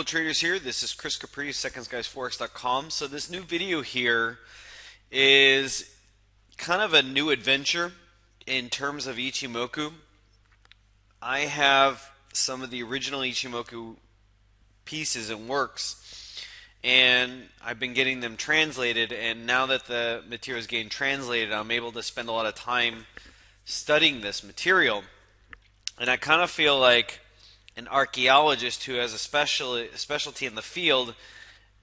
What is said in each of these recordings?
traders here. This is Chris Capri, secondsguysforex.com. So this new video here is kind of a new adventure in terms of Ichimoku. I have some of the original Ichimoku pieces and works, and I've been getting them translated, and now that the material is getting translated, I'm able to spend a lot of time studying this material. And I kind of feel like an archaeologist who has a specialty in the field,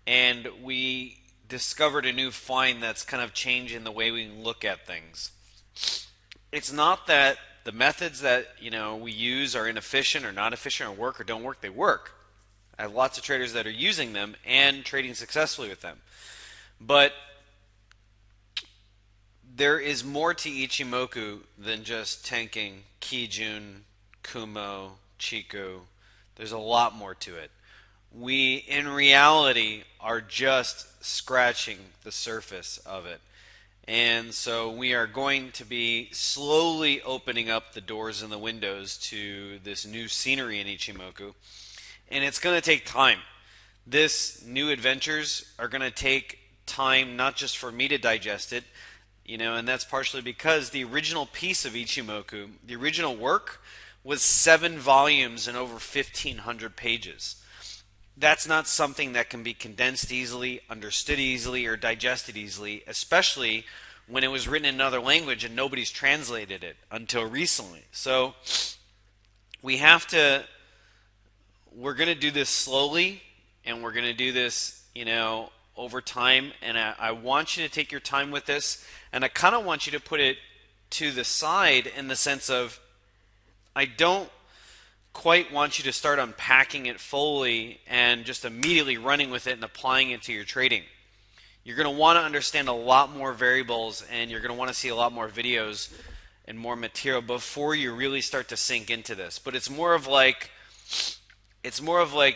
and we discovered a new find that's kind of changing the way we look at things. It's not that the methods that we use are inefficient or not efficient or work or don't work. They work. I have lots of traders that are using them and trading successfully with them. But there is more to Ichimoku than just tanking Kijun, Kumo, Chikou. There's a lot more to it. We, in reality, are just scratching the surface of it. And so we are going to be slowly opening up the doors and the windows to this new scenery in Ichimoku. And it's going to take time. This new adventures are going to take time, not just for me to digest it, and that's partially because the original piece of Ichimoku, the original work, was 7 volumes and over 1,500 pages. That's not something that can be condensed easily, understood easily, or digested easily, especially when it was written in another language and nobody's translated it until recently. So we're going to do this slowly, and we're going to do this, over time, and I want you to take your time with this, and I kind of want you to put it to the side in the sense of, I don't quite want you to start unpacking it fully and just immediately running with it and applying it to your trading. You're going to want to understand a lot more variables, and you're going to want to see a lot more videos and more material before you really start to sink into this. But it's more of like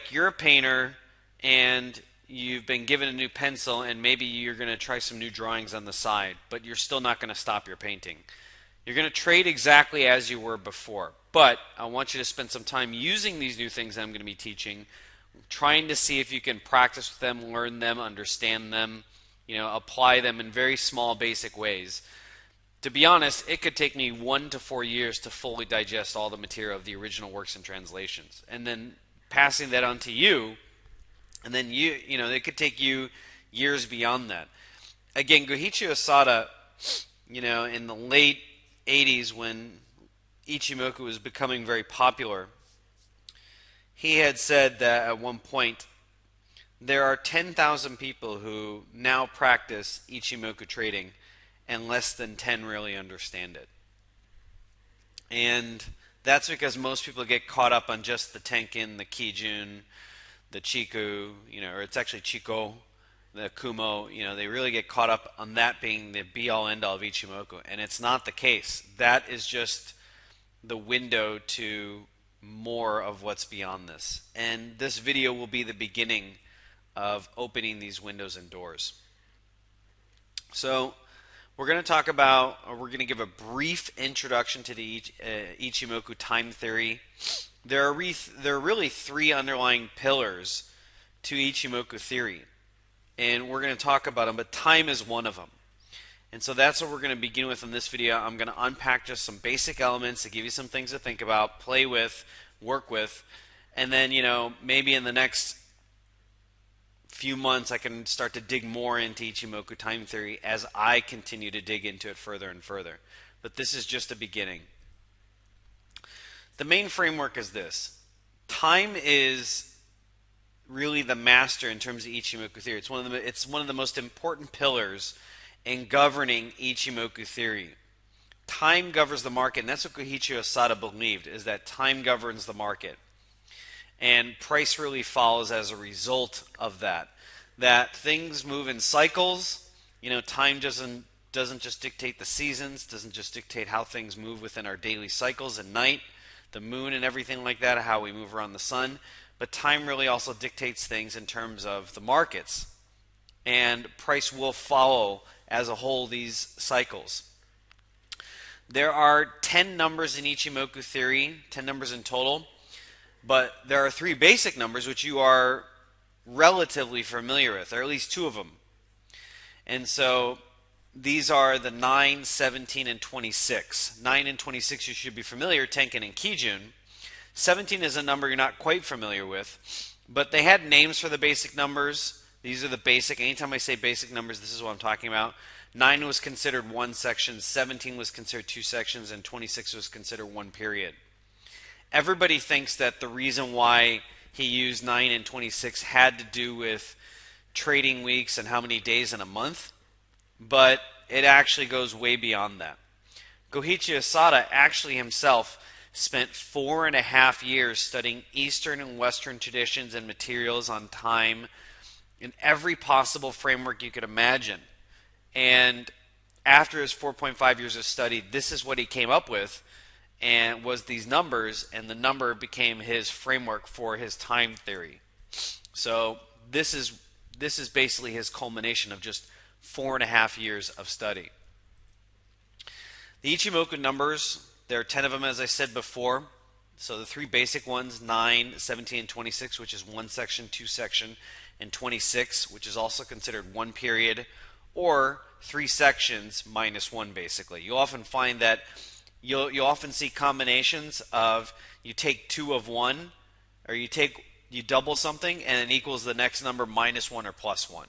you're a painter and you've been given a new pencil, and maybe you're going to try some new drawings on the side, but you're still not going to stop your painting. You're going to trade exactly as you were before, but I want you to spend some time using these new things that I'm going to be teaching, trying to see if you can practice with them, learn them, understand them, apply them in very small, basic ways. To be honest, it could take me 1 to 4 years to fully digest all the material of the original works and translations, and then passing that on to you, and then it could take you years beyond that. Again, Goichi Osada, in the late 80s, when Ichimoku was becoming very popular, he had said that at one point there are 10,000 people who now practice Ichimoku trading, and less than 10 really understand it. And that's because most people get caught up on just the Tenkin, the Kijun, the Chikou, or it's actually Chikou, the Kumo. They really get caught up on that being the be-all end-all of Ichimoku, and it's not the case. That is just the window to more of what's beyond this. And this video will be the beginning of opening these windows and doors. So we're going to give a brief introduction to the Ichimoku time theory. There are really 3 underlying pillars to Ichimoku theory, and we're going to talk about them, but time is one of them. And so that's what we're going to begin with in this video. I'm going to unpack just some basic elements to give you some things to think about, play with, work with, and then, maybe in the next few months I can start to dig more into Ichimoku time theory as I continue to dig into it further and further. But this is just a beginning. The main framework is this. Time is really the master in terms of Ichimoku theory. It's one of the most important pillars in governing Ichimoku theory. Time governs the market, and that's what Goichi Osada believed, is that time governs the market. And price really follows as a result of that. That things move in cycles. Time doesn't just dictate the seasons, doesn't just dictate how things move within our daily cycles and night, the moon and everything like that, how we move around the sun. But time really also dictates things in terms of the markets. And price will follow as a whole these cycles. There are 10 numbers in Ichimoku theory, 10 numbers in total. But there are 3 basic numbers which you are relatively familiar with, or at least two of them. And so these are the 9, 17, and 26. 9 and 26 you should be familiar, Tenkan and Kijun. 17 is a number you're not quite familiar with, but they had names for the basic numbers. These are the basic. Anytime I say basic numbers, this is what I'm talking about. 9 was considered one section, 17 was considered two sections, and 26 was considered one period. Everybody thinks that the reason why he used 9 and 26 had to do with trading weeks and how many days in a month, but it actually goes way beyond that. Goichi Asada actually himself spent 4.5 years studying Eastern and Western traditions and materials on time in every possible framework you could imagine. And after his 4.5 years of study, this is what he came up with, and was these numbers, and the number became his framework for his time theory. So this is basically his culmination of just 4.5 years of study. The Ichimoku numbers, there are 10 of them, as I said before. So the three basic ones, 9, 17, and 26, which is one section, two section, and 26, which is also considered one period, or three sections minus one, basically. You'll often find that you'll often see combinations of you take 2 of one, or you double something and it equals the next number minus 1 or plus 1.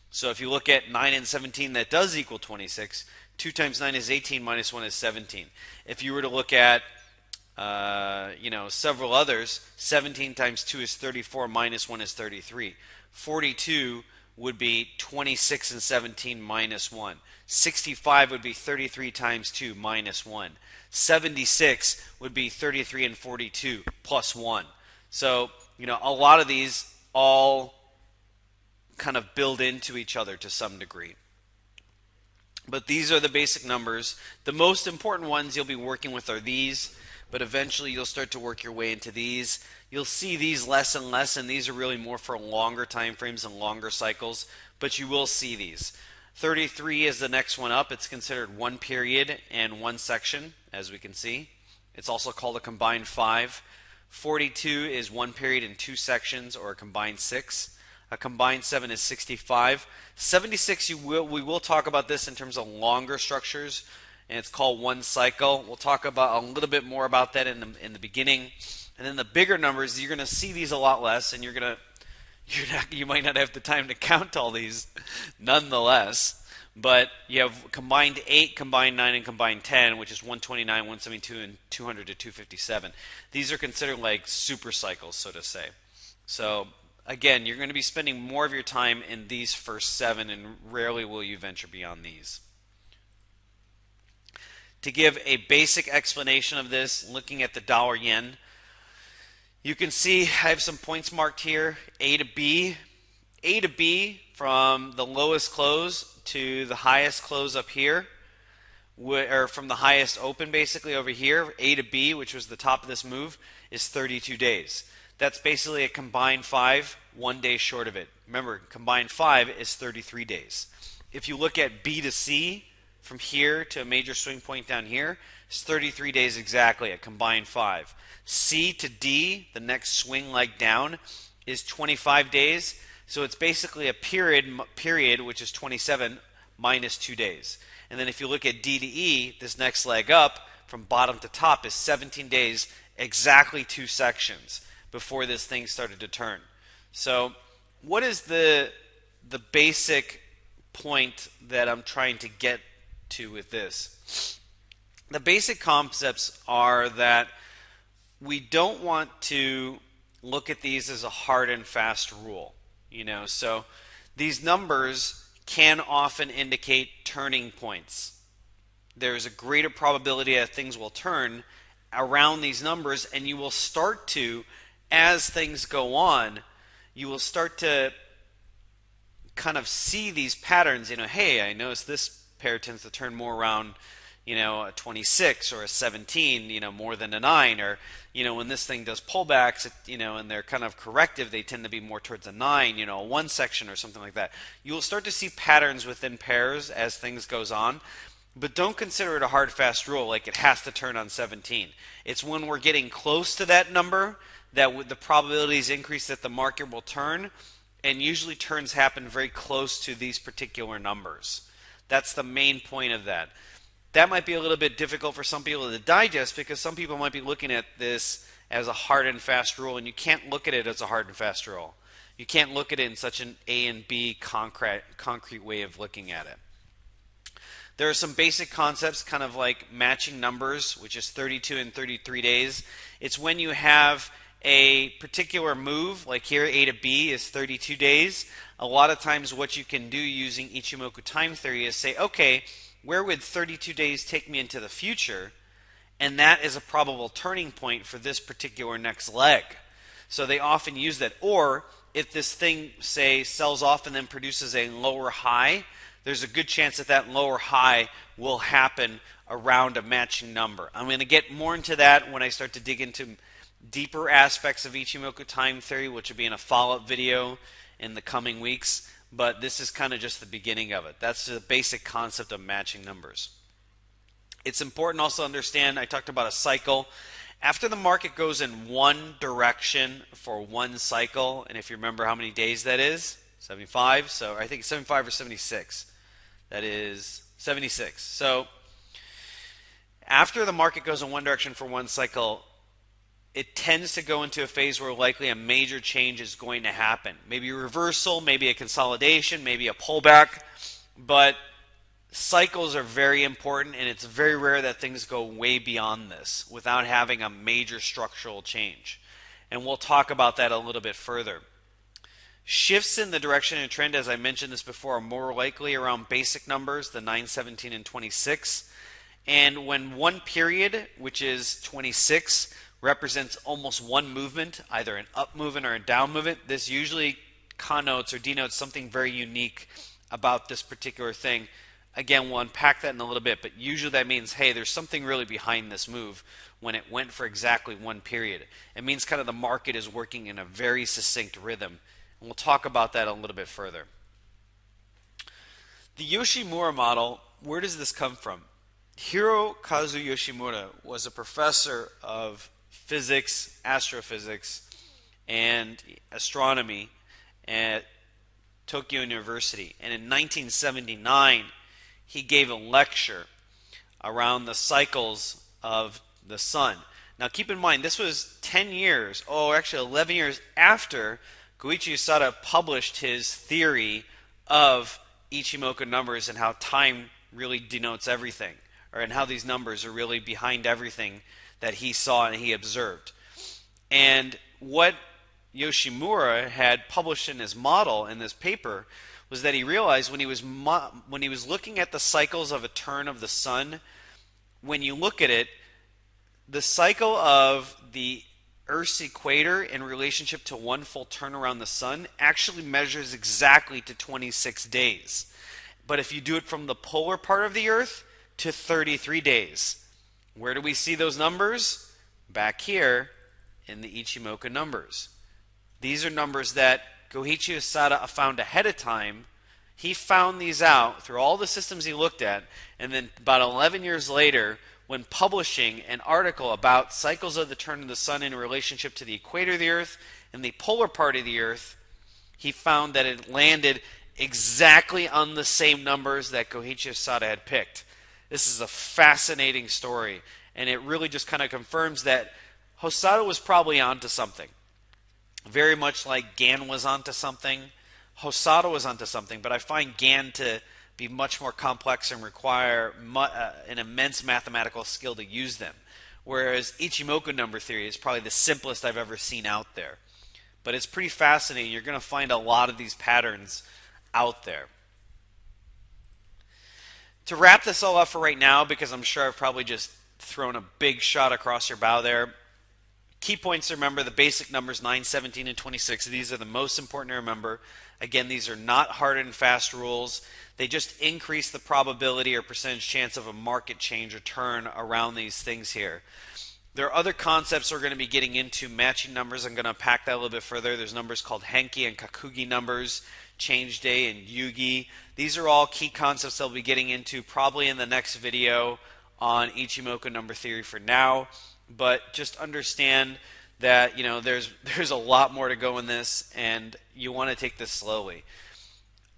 So if you look at 9 and 17, that does equal 26. 2 times 9 is 18, minus 1 is 17. If you were to look at several others, 17 times 2 is 34, minus 1 is 33. 42 would be 26 and 17 minus 1. 65 would be 33 times 2 minus 1. 76 would be 33 and 42 plus 1. So, a lot of these all kind of build into each other to some degree. But these are the basic numbers. The most important ones you'll be working with are these, but eventually you'll start to work your way into these. You'll see these less and less, and these are really more for longer time frames and longer cycles, but you will see these. 33 is the next one up. It's considered one period and one section, as we can see. It's also called a combined 5. 42 is one period and two sections, or a combined 6. A combined 7 is 65. 76, we will talk about this in terms of longer structures, and it's called one cycle. We'll talk about a little bit more about that in the beginning. And then the bigger numbers, you're going to see these a lot less, and you might not have the time to count all these nonetheless. But you have combined 8, combined 9, and combined 10, which is 129, 172, and 200 to 257. These are considered like super cycles, so to say. So again, you're going to be spending more of your time in these first 7, and rarely will you venture beyond these. To give a basic explanation of this, looking at the dollar yen, you can see I have some points marked here, A to B. A to B, from the lowest close to the highest close up here, or from the highest open basically over here, A to B, which was the top of this move, is 32 days. That's basically a combined 5, 1 day short of it. Remember, combined 5 is 33 days. If you look at B to C, from here to a major swing point down here, it's 33 days exactly, a combined 5. C to D, the next swing leg down, is 25 days. So it's basically a period, which is 27 minus 2 days. And then if you look at D to E, this next leg up from bottom to top is 17 days, exactly 2 sections before this thing started to turn. So what is the basic point that I'm trying to get to with this? The basic concepts are that we don't want to look at these as a hard and fast rule. So these numbers can often indicate turning points. There's a greater probability that things will turn around these numbers, and you will start to, as things go on, you will start to kind of see these patterns. Hey, I noticed this pair tends to turn more around a 26 or a 17, more than a 9, or when this thing does pullbacks, and they're kind of corrective, they tend to be more towards a 9, a 1 section or something like that. You'll start to see patterns within pairs as things goes on, but don't consider it a hard, fast rule like it has to turn on 17. It's when we're getting close to that number that the probabilities increase that the market will turn. and usually turns happen very close to these particular numbers. That's the main point of that. That might be a little bit difficult for some people to digest because some people might be looking at this as a hard and fast rule, and you can't look at it as a hard and fast rule. You can't look at it in such an A and B concrete way of looking at it. There are some basic concepts, kind of like matching numbers, which is 32 and 33 days. It's when you have a particular move, like here A to B is 32 days. A lot of times what you can do using Ichimoku time theory is say, okay, where would 32 days take me into the future? And that is a probable turning point for this particular next leg. So they often use that. Or if this thing, say, sells off and then produces a lower high, there's a good chance that that lower high will happen around a matching number. I'm going to get more into that when I start to dig into deeper aspects of Ichimoku time theory, which will be in a follow-up video in the coming weeks. But this is kind of just the beginning of it. That's the basic concept of matching numbers. It's important also to understand, I talked about a cycle. After the market goes in one direction for one cycle, and if you remember how many days that is, 75, so I think it's 75 or 76. That is 76. So after the market goes in one direction for one cycle, it tends to go into a phase where likely a major change is going to happen. Maybe a reversal, maybe a consolidation, maybe a pullback, but cycles are very important, and it's very rare that things go way beyond this without having a major structural change. And we'll talk about that a little bit further. Shifts in the direction and trend, as I mentioned this before, are more likely around basic numbers, the 9, 17, and 26. And when one period, which is 26, represents almost one movement, either an up movement or a down movement, this usually connotes or denotes something very unique about this particular thing. Again, we'll unpack that in a little bit, but usually that means, hey, there's something really behind this move when it went for exactly one period. It means kind of the market is working in a very succinct rhythm. And we'll talk about that a little bit further. The Yoshimura model, where does this come from? Hirokazu Yoshimura was a professor of physics, astrophysics, and astronomy at Tokyo University. And in 1979, he gave a lecture around the cycles of the sun. Now keep in mind, this was 10 years, actually 11 years after Goichi Usada published his theory of Ichimoku numbers and how time really denotes everything, and how these numbers are really behind everything that he saw and he observed. And what Yoshimura had published in his model in this paper was that he realized when he was looking at the cycles of a turn of the sun, when you look at it, the cycle of the Earth's equator in relationship to one full turn around the sun actually measures exactly to 26 days. But if you do it from the polar part of the Earth, to 33 days. Where do we see those numbers? Back here in the Ichimoku numbers. These are numbers that Goichi Usada found ahead of time. He found these out through all the systems he looked at, and then about 11 years later, when publishing an article about cycles of the turn of the sun in relationship to the equator of the Earth and the polar part of the Earth, he found that it landed exactly on the same numbers that Goichi Usada had picked. This is a fascinating story, and it really just kind of confirms that Usada was probably onto something. Very much like Gann was onto something, Usada was onto something, but I find Gann to be much more complex and require an immense mathematical skill to use them. Whereas Ichimoku number theory is probably the simplest I've ever seen out there. But it's pretty fascinating. You're going to find a lot of these patterns out there. To wrap this all up for right now, because I'm sure I've probably just thrown a big shot across your bow there, key points to remember: the basic numbers 9, 17, and 26. These are the most important to remember. Again, these are not hard and fast rules. They just increase the probability or percentage chance of a market change or turn around these things here. There are other concepts we're going to be getting into. Matching numbers, I'm going to unpack that a little bit further. There's numbers called Henki and Kakugi numbers, change day and Yugi. These are all key concepts I'll be getting into probably in the next video on Ichimoku number theory for now. But just understand that there's a lot more to go in this, and you want to take this slowly.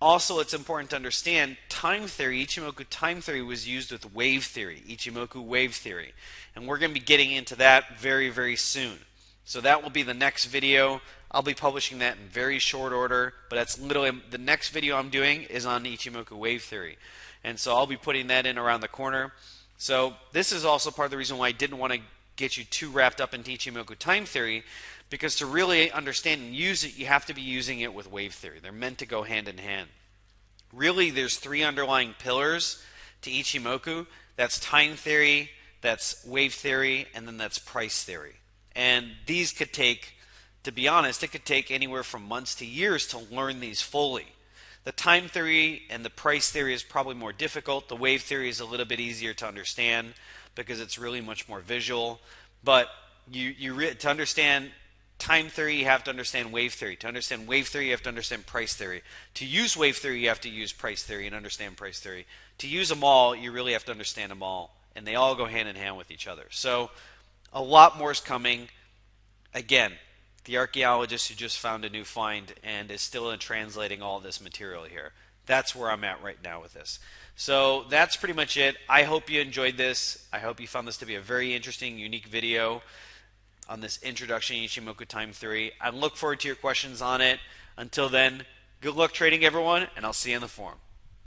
Also, it's important to understand time theory. Ichimoku time theory was used with wave theory, Ichimoku wave theory, and we're going to be getting into that very, very soon. So that will be the next video. I'll be publishing that in very short order, but that's literally the next video I'm doing is on Ichimoku wave theory, and so I'll be putting that in around the corner. So this is also part of the reason why I didn't want to get you too wrapped up into Ichimoku time theory, because to really understand and use it, you have to be using it with wave theory. They're meant to go hand in hand. Really, there's three underlying pillars to Ichimoku. That's time theory, that's wave theory, and then that's price theory. And these could take, to be honest, it could take anywhere from months to years to learn these fully. The time theory and the price theory is probably more difficult. The wave theory is a little bit easier to understand because it's really much more visual. But to understand time theory, you have to understand wave theory. To understand wave theory, you have to understand price theory. To use wave theory, you have to use price theory and understand price theory. To use them all, you really have to understand them all. And they all go hand in hand with each other. So a lot more is coming. Again, the archaeologist who just found a new find and is still in translating all this material here. That's where I'm at right now with this. So that's pretty much it. I hope you enjoyed this. I hope you found this to be a very interesting, unique video on this introduction to Ichimoku time theory. I look forward to your questions on it. Until then, good luck trading, everyone, and I'll see you in the forum.